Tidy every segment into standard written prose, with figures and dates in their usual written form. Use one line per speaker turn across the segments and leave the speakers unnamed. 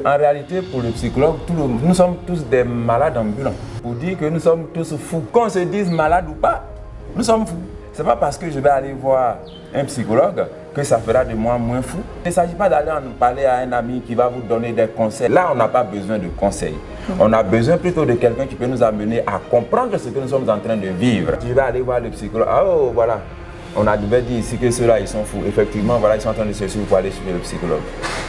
qu'en réalité, pour le psychologue, nous sommes tous des malades ambulants. Pour dire que nous sommes tous fous. Qu'on se dise malade ou pas, nous sommes fous. Ce n'est pas parce que je vais aller voir un psychologue que ça fera de moi moins fou. Il ne s'agit pas d'aller en parler à un ami qui va vous donner des conseils. Là, on n'a pas besoin de conseils. On a besoin plutôt de quelqu'un qui peut nous amener à comprendre ce que nous sommes en train de vivre. Je vais aller voir le psychologue. Ah oh, voilà. On a devait dire ici que ceux-là, ils sont fous. Effectivement, voilà, ils sont en train de se suivre pour aller suivre le psychologue.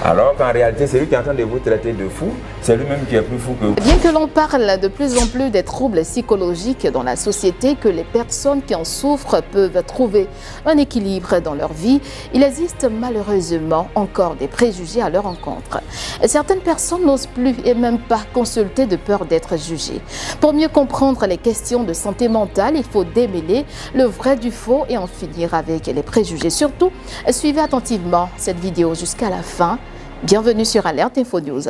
Alors qu'en réalité, c'est lui qui est en train de vous traiter de fou. C'est lui-même qui est plus fou que vous.
Bien que l'on parle de plus en plus des troubles psychologiques dans la société, que les personnes qui en souffrent peuvent trouver un équilibre dans leur vie, il existe malheureusement encore des préjugés à leur encontre. Certaines personnes n'osent plus et même pas consulter de peur d'être jugées. Pour mieux comprendre les questions de santé mentale, il faut démêler le vrai du faux et en finir avec les préjugés. Surtout, suivez attentivement cette vidéo jusqu'à la fin. Bienvenue sur Alerte Info News.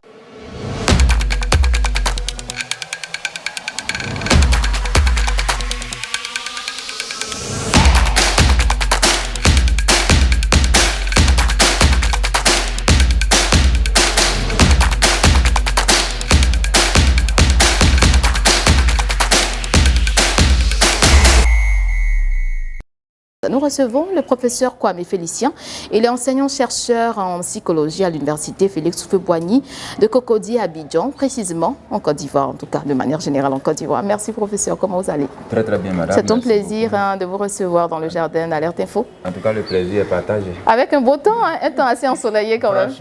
Nous recevons le professeur Kwame Félicien. Il est enseignant-chercheur en psychologie à l'université Félix Houphouët-Boigny de Cocody à Abidjan, précisément en Côte d'Ivoire, en tout cas de manière générale en Côte d'Ivoire. Merci professeur, comment vous allez?
Très très bien madame.
C'est un plaisir de vous recevoir dans le jardin d'Alerte Info.
En tout cas, le plaisir est partagé.
Avec un beau temps, un temps assez ensoleillé quand même.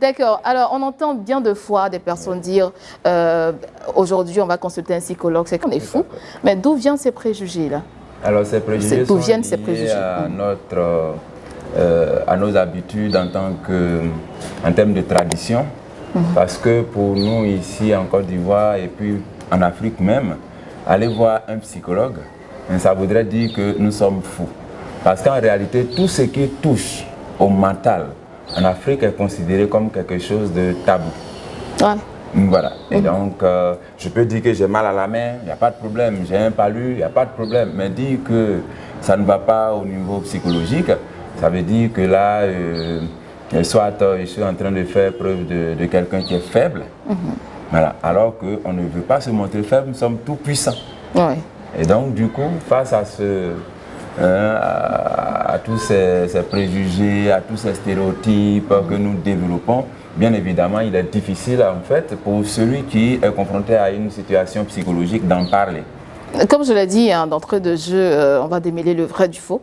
D'accord, alors on entend bien de fois des personnes dire aujourd'hui on va consulter un psychologue, c'est qu'on est fou. Mais d'où viennent ces préjugés-là?
Alors ces préjugés sont liés à nos habitudes en termes de tradition. Parce que pour nous ici en Côte d'Ivoire et puis en Afrique même, aller voir un psychologue, ça voudrait dire que nous sommes fous. Parce qu'en réalité, tout ce qui touche au mental en Afrique est considéré comme quelque chose de tabou.
Ouais.
Voilà. Et donc, je peux dire que j'ai mal à la main, il n'y a pas de problème. J'ai un palu, il n'y a pas de problème. Mais dire que ça ne va pas au niveau psychologique, ça veut dire que là, soit je suis en train de faire preuve de quelqu'un qui est faible. Voilà. Alors qu'on ne veut pas se montrer faible, nous sommes tout puissants.
Ouais.
Et donc, du coup, face à à tous ces préjugés, à tous ces stéréotypes que nous développons, bien évidemment, il est difficile en fait pour celui qui est confronté à une situation psychologique d'en parler.
Comme je l'ai dit, d'entrée de jeu, on va démêler le vrai du faux.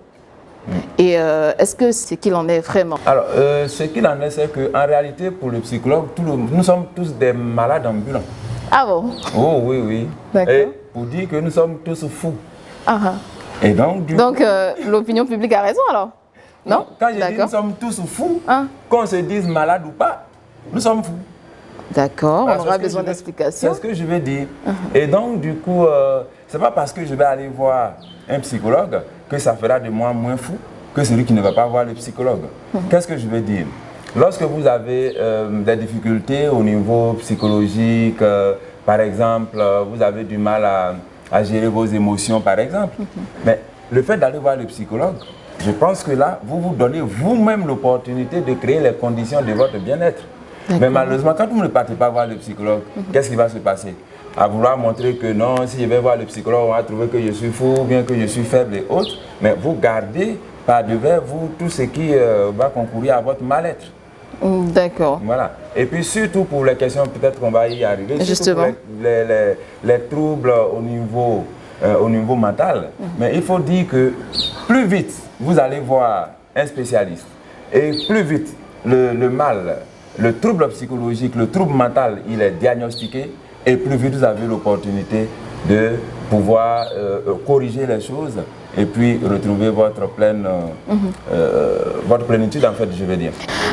Et est-ce que c'est qu'il en est vraiment? Alors,
ce qu'il en est, c'est qu'en réalité, pour le psychologue, nous sommes tous des malades ambulants.
Ah bon?
Oh oui, oui.
D'accord.
Et pour dire que nous sommes tous fous. Et donc,
l'opinion publique a raison alors? Non?
Quand je dis nous sommes tous fous, qu'on se dise malade ou pas, nous sommes fous.
D'accord, on aura besoin d'explications.
C'est ce que je veux dire. Et donc, du coup, c'est pas parce que je vais aller voir un psychologue que ça fera de moi moins fou que celui qui ne va pas voir le psychologue. Qu'est-ce que je veux dire? Lorsque vous avez des difficultés au niveau psychologique, par exemple, vous avez du mal à gérer vos émotions, par exemple, mais le fait d'aller voir le psychologue, je pense que là, vous vous donnez vous-même l'opportunité de créer les conditions de votre bien-être. Mais malheureusement, quand vous ne partez pas voir le psychologue, qu'est-ce qui va se passer? À vouloir montrer que non, si je vais voir le psychologue, on va trouver que je suis fou, ou bien que je suis faible et autres. Mais vous gardez par devers vous tout ce qui va concourir à votre mal-être.
D'accord.
Voilà. Et puis surtout pour les questions, peut-être qu'on va y arriver,
justement,
pour les troubles au niveau mental. Mais il faut dire que plus vite vous allez voir un spécialiste et plus vite le trouble psychologique, le trouble mental, il est diagnostiqué et plus vite vous avez l'opportunité de pouvoir corriger les choses et puis retrouver votre plénitude, en fait, je veux dire.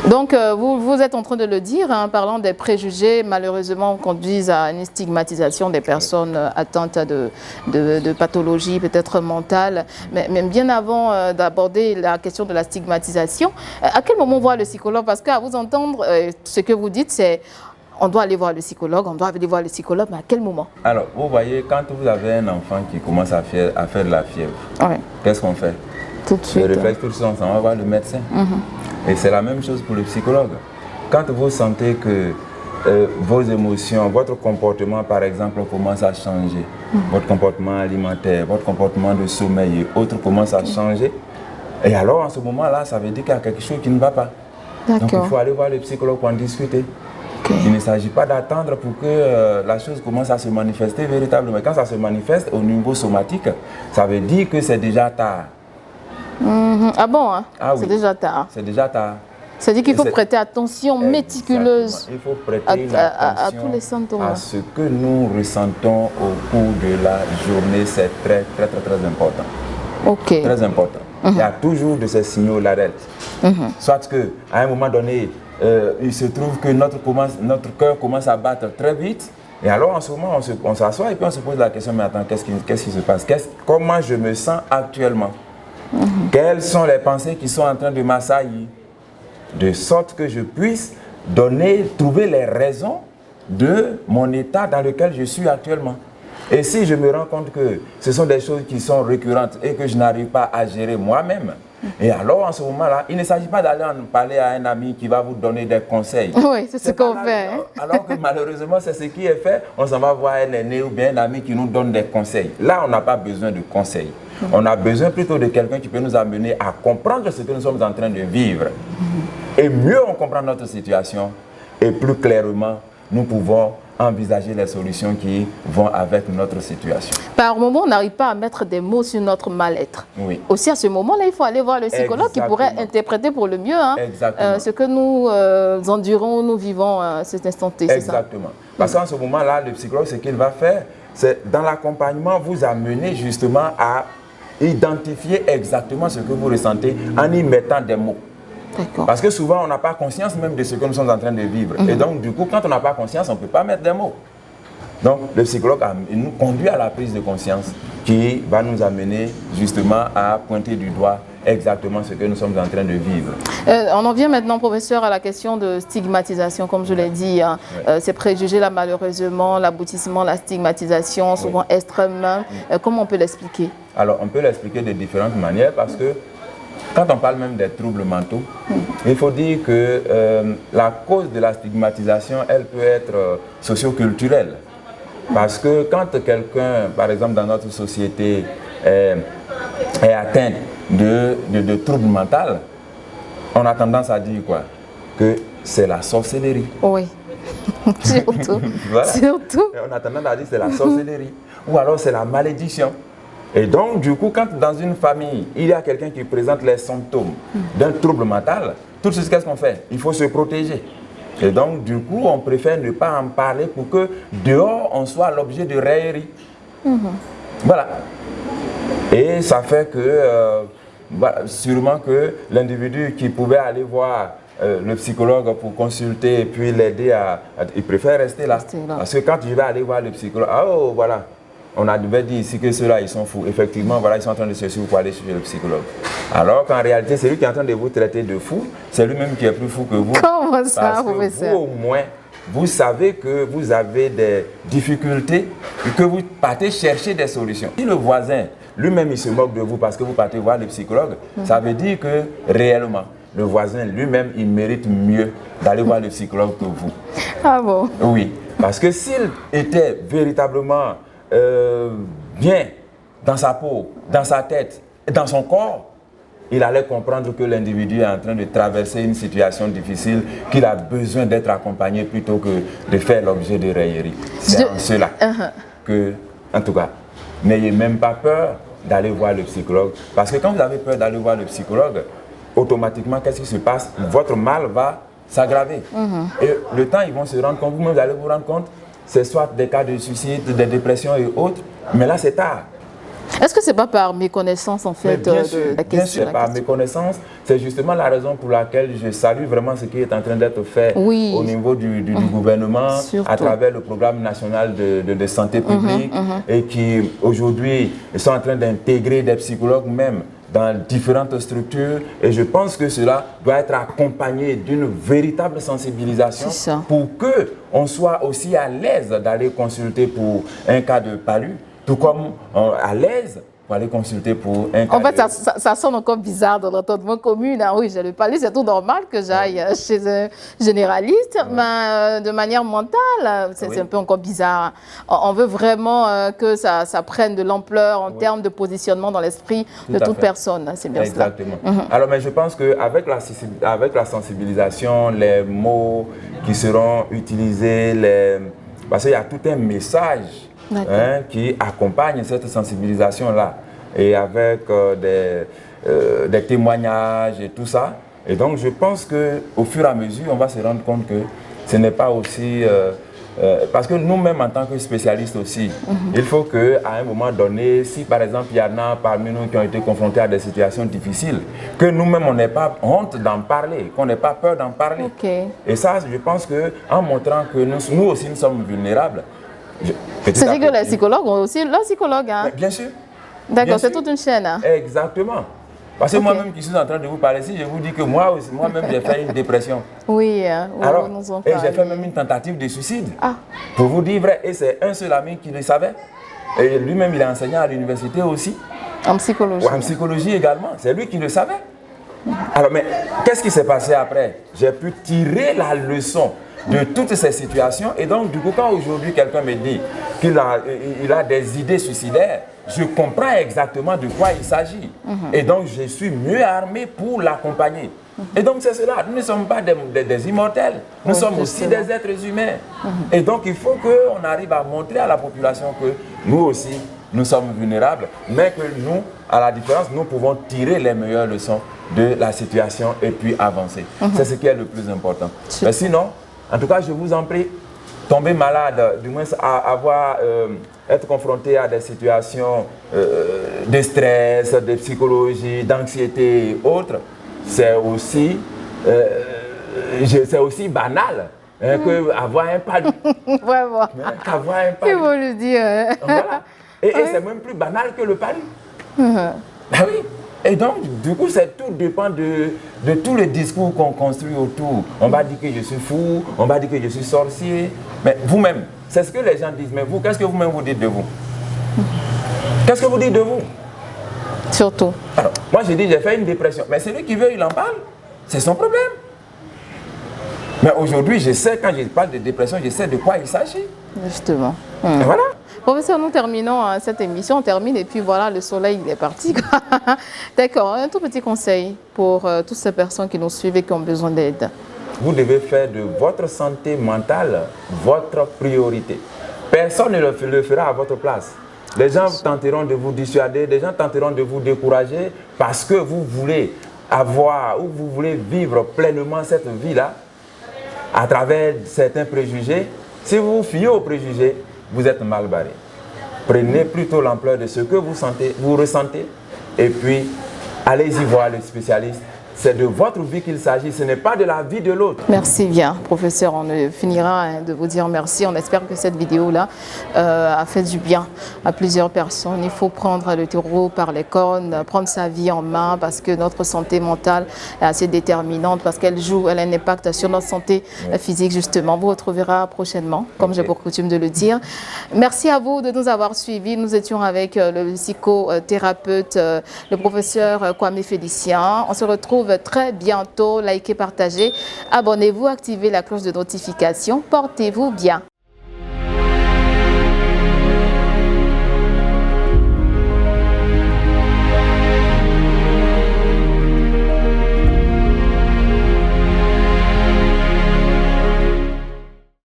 Donc, vous êtes en train de le dire, en parlant des préjugés, malheureusement, conduisent à une stigmatisation des personnes atteintes de pathologies peut-être mentales. Mais bien avant d'aborder la question de la stigmatisation, à quel moment voir le psychologue? Parce qu'à vous entendre, ce que vous dites, c'est on doit aller voir le psychologue, mais à quel moment? Alors,
vous voyez, quand vous avez un enfant qui commence à faire de la fièvre, qu'est-ce qu'on fait?
Tout de suite.
Le réflexe, tout de suite, on va voir le médecin. Et c'est la même chose pour le psychologue. quand vous sentez que vos émotions, votre comportement par exemple commence à changer, votre comportement alimentaire, votre comportement de sommeil et autres commence à changer, et alors en ce moment-là, ça veut dire qu'il y a quelque chose qui ne va pas. Donc il faut aller voir le psychologue pour en discuter. Il ne s'agit pas d'attendre pour que la chose commence à se manifester véritablement. Quand ça se manifeste au niveau somatique, ça veut dire que c'est déjà tard.
Ah bon, hein?
Ah,
c'est
oui.
déjà tard.
C'est déjà tard.
C'est-à-dire qu'il faut prêter attention méticuleuse
il faut prêter
à tous les symptômes.
À ce que nous ressentons au cours de la journée, c'est très important.
Ok.
Très important. Il y a toujours de ces signaux d'alerte. Soit qu'à un moment donné, il se trouve que notre cœur commence à battre très vite. Et alors en ce moment, on s'assoit et puis on se pose la question, mais attends, qu'est-ce qui se passe? Comment je me sens actuellement? Quelles sont les pensées qui sont en train de m'assaillir? De sorte que je puisse trouver les raisons de mon état dans lequel je suis actuellement. Et si je me rends compte que ce sont des choses qui sont récurrentes et que je n'arrive pas à gérer moi-même, et alors en ce moment-là, il ne s'agit pas d'aller en parler à un ami qui va vous donner des conseils.
Oui, c'est ce qu'on fait.
Alors que malheureusement, c'est ce qui est fait. On s'en va voir un aîné ou bien un ami qui nous donne des conseils. Là, on n'a pas besoin de conseils. On a besoin plutôt de quelqu'un qui peut nous amener à comprendre ce que nous sommes en train de vivre. Et mieux on comprend notre situation, et plus clairement, nous pouvons envisager les solutions qui vont avec notre situation.
Par moment, on n'arrive pas à mettre des mots sur notre mal-être.
Oui.
Aussi, à ce moment-là, il faut aller voir le psychologue qui pourrait interpréter pour le mieux ce que nous endurons, nous vivons à cet instant T.
Exactement. Parce qu'en ce moment-là, le psychologue, ce qu'il va faire, c'est dans l'accompagnement, vous amener justement à identifier exactement ce que vous ressentez en y mettant des mots. Parce que souvent, on n'a pas conscience même de ce que nous sommes en train de vivre. Et donc, du coup, quand on n'a pas conscience, on ne peut pas mettre des mots. Donc, le psychologue nous conduit à la prise de conscience qui va nous amener justement à pointer du doigt exactement ce que nous sommes en train de vivre.
On en vient maintenant, professeur, à la question de stigmatisation, comme je l'ai dit. Hein. Ces préjugés, là, malheureusement, l'aboutissement, la stigmatisation, souvent extrêmement. Comment on peut l'expliquer?
Alors, on peut l'expliquer de différentes manières parce que quand on parle même des troubles mentaux, il faut dire que la cause de la stigmatisation, elle peut être socio-culturelle. Parce que quand quelqu'un, par exemple dans notre société, est atteint de troubles mentaux, on a tendance à dire quoi? Que c'est la sorcellerie.
Oui, surtout.
Voilà.
Surtout.
Et on a tendance à dire que c'est la sorcellerie. Ou alors c'est la malédiction. Et donc, du coup, quand dans une famille, il y a quelqu'un qui présente les symptômes d'un trouble mental, tout de suite, qu'est-ce qu'on fait? Il faut se protéger. Et donc, du coup, on préfère ne pas en parler pour que dehors, on soit l'objet de raillerie. Voilà. Et ça fait que, sûrement que l'individu qui pouvait aller voir le psychologue pour consulter et puis l'aider il préfère rester là. Parce que quand je vais aller voir le psychologue, oh voilà. On a devait dire ici que ceux-là, ils sont fous. Effectivement, voilà, ils sont en train de chercher pour aller chez le psychologue. Alors qu'en réalité, c'est lui qui est en train de vous traiter de fou. C'est lui-même qui est plus fou que vous.
Comment ça,
professeur? Vous, au moins, vous savez que vous avez des difficultés et que vous partez chercher des solutions. Si le voisin, lui-même, il se moque de vous parce que vous partez voir le psychologue, ça veut dire que, réellement, le voisin lui-même, il mérite mieux d'aller voir le psychologue que vous.
Ah bon?
Oui. Parce que s'il était véritablement bien dans sa peau, dans sa tête, dans son corps, il allait comprendre que l'individu est en train de traverser une situation difficile, qu'il a besoin d'être accompagné plutôt que de faire l'objet de railleries. C'est en cela que, en tout cas, n'ayez même pas peur d'aller voir le psychologue. Parce que quand vous avez peur d'aller voir le psychologue, automatiquement, qu'est-ce qui se passe? Votre mal va s'aggraver. Et le temps, ils vont se rendre compte, vous-même, vous allez vous rendre compte, c'est soit des cas de suicide, des dépressions et autres, mais là c'est tard.
Est-ce que ce n'est pas par méconnaissance en fait
bien sûr, par méconnaissance, c'est justement la raison pour laquelle je salue vraiment ce qui est en train d'être fait au niveau du gouvernement, à travers le programme national de santé publique et qui aujourd'hui sont en train d'intégrer des psychologues même dans différentes structures, et je pense que cela doit être accompagné d'une véritable sensibilisation pour qu'on soit aussi à l'aise d'aller consulter pour un cas de palu, tout comme à l'aise pour aller consulter pour un
En fait,
cardio.
ça sonne encore bizarre dans l'entendement commun. Hein. Oui, je le parlais, c'est tout normal que j'aille chez un généraliste, mais de manière mentale, c'est un peu encore bizarre. On veut vraiment que ça prenne de l'ampleur en termes de positionnement dans l'esprit de toute personne. C'est bien cela.
Exactement. Alors, mais je pense qu'avec la sensibilisation, les mots qui seront utilisés, parce qu'il y a tout un message qui accompagne cette sensibilisation-là. Et avec des témoignages et tout ça. Et donc, je pense qu'au fur et à mesure, on va se rendre compte que ce n'est pas aussi... parce que nous-mêmes, en tant que spécialistes aussi, il faut qu'à un moment donné, si par exemple, il y en a parmi nous qui ont été confrontés à des situations difficiles, que nous-mêmes, on n'ait pas honte d'en parler, qu'on n'ait pas peur d'en parler. Et ça, je pense qu'en montrant que nous aussi, nous sommes vulnérables...
C'est-à-dire que les psychologues ont aussi leur psychologue, hein?
Bien sûr.
D'accord, c'est toute une chaîne. Hein?
Exactement. Parce que moi-même qui suis en train de vous parler ici, je vous dis que moi-même j'ai fait une dépression.
Oui,
alors, et j'ai fait même une tentative de suicide. Pour vous dire vrai, et c'est un seul ami qui le savait. Et lui-même, il est enseignant à l'université aussi.
En psychologie.
En psychologie également. C'est lui qui le savait. Alors, mais qu'est-ce qui s'est passé après? J'ai pu tirer la leçon de toutes ces situations. Et donc, du coup, quand aujourd'hui quelqu'un me dit qu'il a des idées suicidaires, je comprends exactement de quoi il s'agit. Et donc, je suis mieux armé pour l'accompagner. Et donc, c'est cela. Nous ne sommes pas des immortels. Nous sommes aussi des êtres humains. Et donc, il faut qu'on arrive à montrer à la population que nous aussi, nous sommes vulnérables, mais que nous, à la différence, nous pouvons tirer les meilleures leçons de la situation et puis avancer. C'est ce qui est le plus important. Mais sinon, en tout cas, je vous en prie, tomber malade, du moins être confronté à des situations de stress, de psychologie, d'anxiété et autres, c'est aussi banal qu'avoir un palu.
Vraiment.
Qu'avoir un palu.
Il faut le dire.
Voilà. Et c'est même plus banal que le palu. Ben oui. Et donc, du coup, tout dépend de tout le discours qu'on construit autour. On va dire que je suis fou, on va dire que je suis sorcier. Mais vous-même, c'est ce que les gens disent. Mais vous, qu'est-ce que vous-même vous dites de vous? Qu'est-ce que vous dites de vous?
Surtout.
Alors, moi, j'ai dit, j'ai fait une dépression. Mais celui qui veut, il en parle. C'est son problème. Mais aujourd'hui, je sais, quand je parle de dépression, je sais de quoi il s'agit.
Justement.
Et voilà.
Professeur, nous terminons cette émission, on termine et puis voilà, le soleil il est parti. D'accord, un tout petit conseil pour toutes ces personnes qui nous suivent et qui ont besoin d'aide.
Vous devez faire de votre santé mentale votre priorité. Personne ne le fera à votre place. Les gens tenteront de vous dissuader, les gens tenteront de vous décourager parce que vous voulez avoir ou vous voulez vivre pleinement cette vie-là à travers certains préjugés. Si vous vous fiez aux préjugés, vous êtes mal barré. Prenez plutôt l'ampleur de ce que vous ressentez et puis allez-y voir le spécialiste. C'est de votre vie qu'il s'agit, ce n'est pas de la vie de l'autre.
Merci bien, professeur. On finira de vous dire merci. On espère que cette vidéo-là a fait du bien à plusieurs personnes. Il faut prendre le taureau par les cornes, prendre sa vie en main parce que notre santé mentale est assez déterminante, parce qu'elle a un impact sur notre santé physique, justement. On vous retrouvera prochainement, comme j'ai pour coutume de le dire. Merci à vous de nous avoir suivis. Nous étions avec le psychothérapeute, le professeur Kwame Félicien. On se retrouve très bientôt. Likez, partagez, abonnez-vous, activez la cloche de notification. Portez-vous bien.